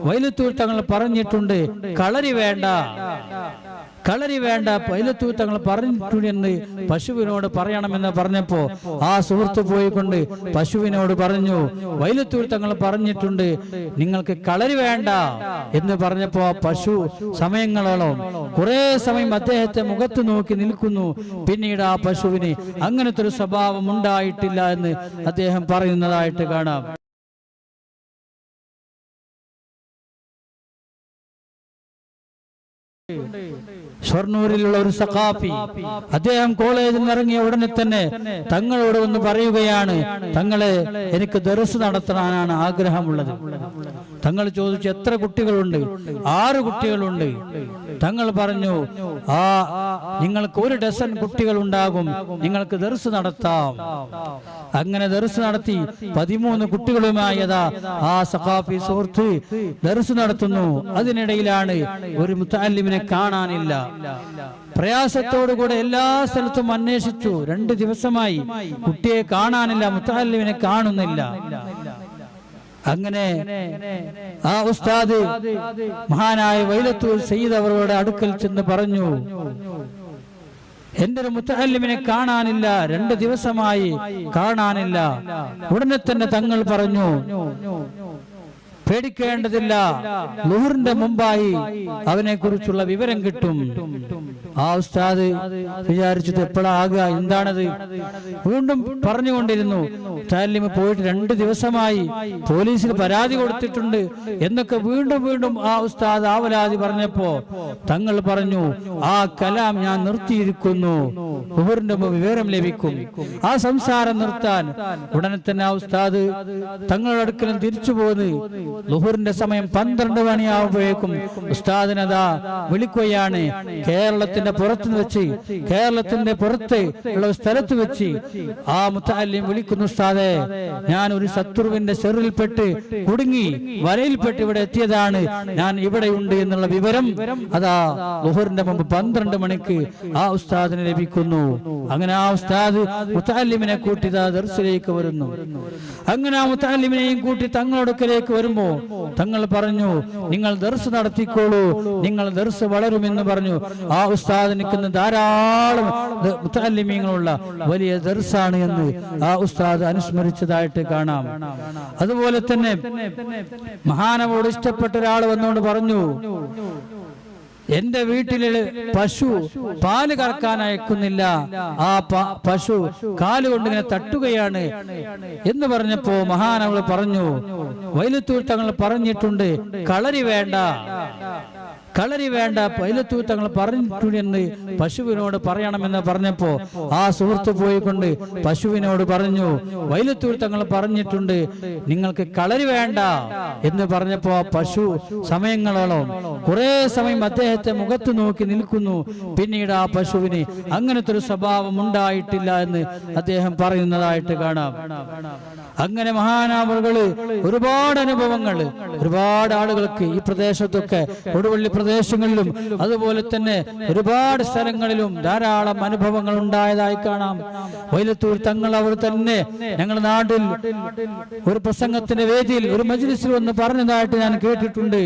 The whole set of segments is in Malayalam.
വൈലത്തൂർ തങ്ങൾ പറഞ്ഞിട്ടുണ്ട് കളരി വേണ്ട, കളരി വേണ്ട, വൈലത്തൂർ തങ്ങൾ പറഞ്ഞിട്ടുണ്ടെന്ന് പശുവിനോട് പറയണമെന്ന് പറഞ്ഞപ്പോ ആ സുഹൃത്ത് പോയിക്കൊണ്ട് പശുവിനോട് പറഞ്ഞു, വൈലത്തൂർ തങ്ങൾ പറഞ്ഞിട്ടുണ്ട് നിങ്ങൾക്ക് കളരി വേണ്ട എന്ന് പറഞ്ഞപ്പോ പശു സമയങ്ങളോളം കുറെ സമയം അദ്ദേഹത്തെ മുഖത്ത് നോക്കി നിൽക്കുന്നു. പിന്നീട് ആ പശുവിന് അങ്ങനത്തെ ഒരു സ്വഭാവം ഉണ്ടായിട്ടില്ല എന്ന് അദ്ദേഹം പറയുന്നതായിട്ട് കാണാം. ഷൊർണൂരിലുള്ള ഒരു സഖാഫി അദ്ദേഹം കോളേജിൽ നിന്ന് ഇറങ്ങിയ ഉടനെ തന്നെ തങ്ങളോട് ഒന്ന് പറയുകയാണ്, തങ്ങളെ എനിക്ക് ദർസ് നടത്താനാണ് ആഗ്രഹമുള്ളത്. തങ്ങൾ ചോദിച്ചു എത്ര കുട്ടികളുണ്ട്? 6 കുട്ടികളുണ്ട്. തങ്ങൾ പറഞ്ഞു നിങ്ങൾക്ക് 1 ഡസൻ കുട്ടികൾ ഉണ്ടാകും, നിങ്ങൾക്ക് ദർസ് നടത്താം. അങ്ങനെ ദർസ് നടത്തി 13 കുട്ടികളുമായി ആ സഖാഫി സുഹൃത്ത് ദർസ് നടത്തുന്നു. അതിനിടയിലാണ് ഒരു മുത്തഅല്ലിമിനെ കാണാനില്ല. പ്രയാസത്തോടുകൂടെ എല്ലാ സ്ഥലത്തും അന്വേഷിച്ചു. 2 ദിവസമായി കുട്ടിയെ കാണാനില്ല, മുത്തഅല്ലിമിനെ കാണുന്നില്ല. അങ്ങനെ ആ ഉസ്താദ് മഹാനായ വൈലത്തൂർ സയ്യിദ് അവരുടെ അടുക്കൽ ചെന്ന് പറഞ്ഞു, എന്റെ ഒരു മുത്തഅല്ലിമിനെ കാണാനില്ല, 2 ദിവസമായി കാണാനില്ല. ഉടനെ തന്നെ തങ്ങൾ പറഞ്ഞു, പേടിക്കേണ്ടതില്ല, ളുഹറിന്റെ മുമ്പായി അവനെ കുറിച്ചുള്ള വിവരം കിട്ടും. ആ ഉസ്താദ് വിചാരിച്ചത് എപ്പോഴാകുക, എന്താണത്? വീണ്ടും പറഞ്ഞുകൊണ്ടിരുന്നു, മുത്തഅല്ലിമ് പോയിട്ട് 2 ദിവസമായി, പോലീസിൽ പരാതി കൊടുത്തിട്ടുണ്ട് എന്നൊക്കെ വീണ്ടും വീണ്ടും ആ ഉസ്താദ് ആവലാതി പറഞ്ഞപ്പോ തങ്ങൾ പറഞ്ഞു, ആ കലാം ഞാൻ നിർത്തിയിരിക്കുന്നു, ളുഹറിന്റെ വിവരം ലഭിക്കും. ആ സംസാരം നിർത്താൻ ഉടനെ തന്നെ ആ ഉസ്താദ് തങ്ങളുടെ അടുക്കലും തിരിച്ചു പോന്ന് ളുഹറിന്റെ സമയം 12 മണിയാവുമ്പോഴേക്കും ഉസ്താദിനതാ വിളിക്കുകയാണ്. കേരളത്തിന്റെ പുറത്ത് വെച്ച്, കേരളത്തിന്റെ പുറത്ത് ഉള്ള സ്ഥലത്ത് വെച്ച് ആ മുത്തഅല്ലിം വിളിക്കുന്നു, ഉസ്താദേ ഞാൻ ഒരു ശത്രുവിന്റെ ഷെറിൽപ്പെട്ട് കുടുങ്ങി വലയിൽപ്പെട്ട് ഇവിടെ എത്തിയതാണ്, ഞാൻ ഇവിടെയുണ്ട് എന്നുള്ള വിവരം അതാ ളുഹറിന്റെ മുമ്പ് 12 മണിക്ക് ആ ഉസ്താദിന് ലഭിക്കുന്നു. അങ്ങനെ ആ ഉസ്താദ് മുത്തഅല്ലിമിനെ കൂട്ടി ദർസിലേക്ക് വരുന്നു. അങ്ങനെ ആ മുത്തഅല്ലിമിനെയും കൂട്ടി തങ്ങളടുക്കലേക്ക് വരുമ്പോ തങ്ങൾ പറഞ്ഞു, നിങ്ങൾ ദർസ് നടത്തിക്കോളൂ, നിങ്ങൾ ദർസ് വളരുമെന്ന് പറഞ്ഞു. ആ ഉസ്താദ് നിൽക്കുന്ന ധാരാളം മുത്തഅല്ലിമീങ്ങളുള്ള വലിയ ദർസാണ് എന്ന് ആ ഉസ്താദ് അനുസ്മരിച്ചതായിട്ട് കാണാം. അതുപോലെ തന്നെ മഹാനവോട് ഇഷ്ടപ്പെട്ട ഒരാൾ വന്നുകൊണ്ട് പറഞ്ഞു, എന്റെ വീട്ടിലെ പശു പാല് കറക്കാൻ അയക്കുന്നില്ല, ആ പശു കാലുകൊണ്ട് ഇങ്ങനെ തട്ടുകയാണ് എന്ന് പറഞ്ഞപ്പോ മഹാനവൾ പറഞ്ഞു, വൈലത്തൂർ തങ്ങൾ പറഞ്ഞിട്ടുണ്ട് കളരി വേണ്ട, കളരി വേണ്ട, വൈലത്തൂർ തങ്ങൾ പറഞ്ഞിട്ടുണ്ടെന്ന് പശുവിനോട് പറയണമെന്ന് പറഞ്ഞപ്പോ ആ സുഹൃത്ത് പോയിക്കൊണ്ട് പശുവിനോട് പറഞ്ഞു, വൈലത്തൂർ തങ്ങൾ പറഞ്ഞിട്ടുണ്ട് നിങ്ങൾക്ക് കളരി വേണ്ട എന്ന് പറഞ്ഞപ്പോ പശു സമയങ്ങളോളം കുറെ സമയം അദ്ദേഹത്തെ മുഖത്ത് നോക്കി നിൽക്കുന്നു. പിന്നീട് ആ പശുവിന് അങ്ങനത്തെ ഒരു സ്വഭാവം ഉണ്ടായിട്ടില്ല എന്ന് അദ്ദേഹം പറയുന്നതായിട്ട് കാണാം. അങ്ങനെ മഹാനാമറുകള് ഒരുപാട് അനുഭവങ്ങൾ ഒരുപാട് ആളുകൾക്ക് ഈ പ്രദേശത്തൊക്കെ കൊടുവള്ളി പ്രദേശങ്ങളിലും അതുപോലെ തന്നെ ഒരുപാട് സ്ഥലങ്ങളിലും ധാരാളം അനുഭവങ്ങൾ ഉണ്ടായതായി കാണാം. വൈലത്തൂർ തങ്ങൾ അവർ തന്നെ ഞങ്ങളുടെ നാട്ടിൽ ഒരു പ്രസംഗത്തിന്റെ വേദിയിൽ ഒരു മജ്ലിസിൽ വന്ന് പറഞ്ഞതായിട്ട് ഞാൻ കേട്ടിട്ടുണ്ട്.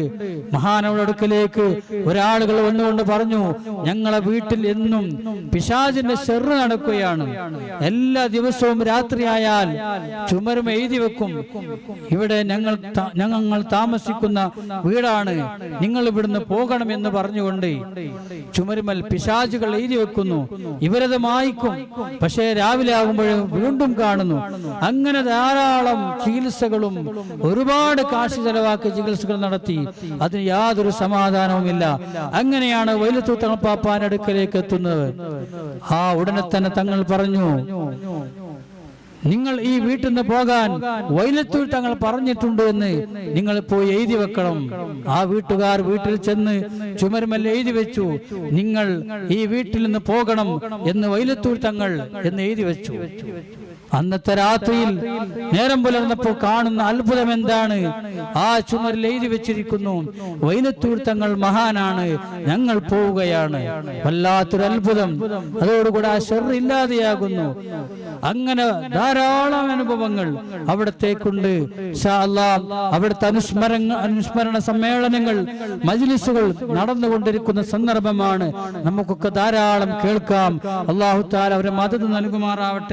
മഹാനവരുടെ അടുക്കലേക്ക് ഒരാളുകൾ വന്നുകൊണ്ട് പറഞ്ഞു, ഞങ്ങളെ വീട്ടിൽ എന്നും പിശാചിന്റെ ശർറ് നടക്കുകയാണ്, എല്ലാ ദിവസവും രാത്രിയായാൽ ചുമരും എഴുതി വെക്കും, ഇവിടെ ഞങ്ങൾ താമസിക്കുന്ന വീടാണ്, നിങ്ങൾ ഇവിടുന്ന് പോകണമെന്ന് പറഞ്ഞുകൊണ്ട് ചുമരുമൽ പിശാചുകൾ എഴുതി വെക്കുന്നു. ഇവരത് മായ്ക്കും, പക്ഷേ രാവിലെ ആകുമ്പോഴും വീണ്ടും കാണുന്നു. അങ്ങനെ ധാരാളം ചികിത്സകളും ഒരുപാട് കാശ് ചെലവാക്കി ചികിത്സകൾ നടത്തി, അതിന് യാതൊരു സമാധാനവുമില്ല. അങ്ങനെയാണ് വൈലത്തൂർ തങ്ങൾ പാപ്പാന്റെ അടുക്കലേക്ക് എത്തുന്നത്. ആ ഉടനെ തന്നെ തങ്ങൾ പറഞ്ഞു, നിങ്ങൾ ഈ വീട്ടിൽ നിന്ന് പോകാൻ വൈലത്തൂർ തങ്ങൾ പറഞ്ഞിട്ടുണ്ട് എന്ന് നിങ്ങൾ പോയി എഴുതി വെക്കണം. ആ വീട്ടുകാർ വീട്ടിൽ ചെന്ന് ചുമരുമല്ല എഴുതി വെച്ചു, നിങ്ങൾ ഈ വീട്ടിൽ നിന്ന് പോകണം എന്ന് വൈലത്തൂർ തങ്ങൾ എന്ന് എഴുതി വെച്ചു. അന്നത്തെ രാത്രിയിൽ നേരം പുലർന്നപ്പോൾ കാണുന്ന അത്ഭുതം എന്താണ്? ആ ചുമരിൽ എഴുതി വെച്ചിരിക്കുന്നു, വൈലത്തൂർ തങ്ങൾ മഹാനാണ്, ഞങ്ങൾ പോവുകയാണ്. വല്ലാത്തൊരു അത്ഭുതം. അതോടുകൂടെ ആ ശർറ് ഇല്ലാതെയാകുന്നു. അങ്ങനെ ധാരാളം അനുഭവങ്ങൾ അവിടത്തേക്കുണ്ട്. ഇൻഷാ അല്ലാഹ് അവിടുത്തെ അനുസ്മരണ സമ്മേളനങ്ങൾ, മജ്ലിസുകൾ നടന്നുകൊണ്ടിരിക്കുന്ന സന്ദർഭമാണ്. നമുക്കൊക്കെ ധാരാളം കേൾക്കാം. അല്ലാഹു തആല അവരെ മദദ് നൽകുമാറാവട്ടെ.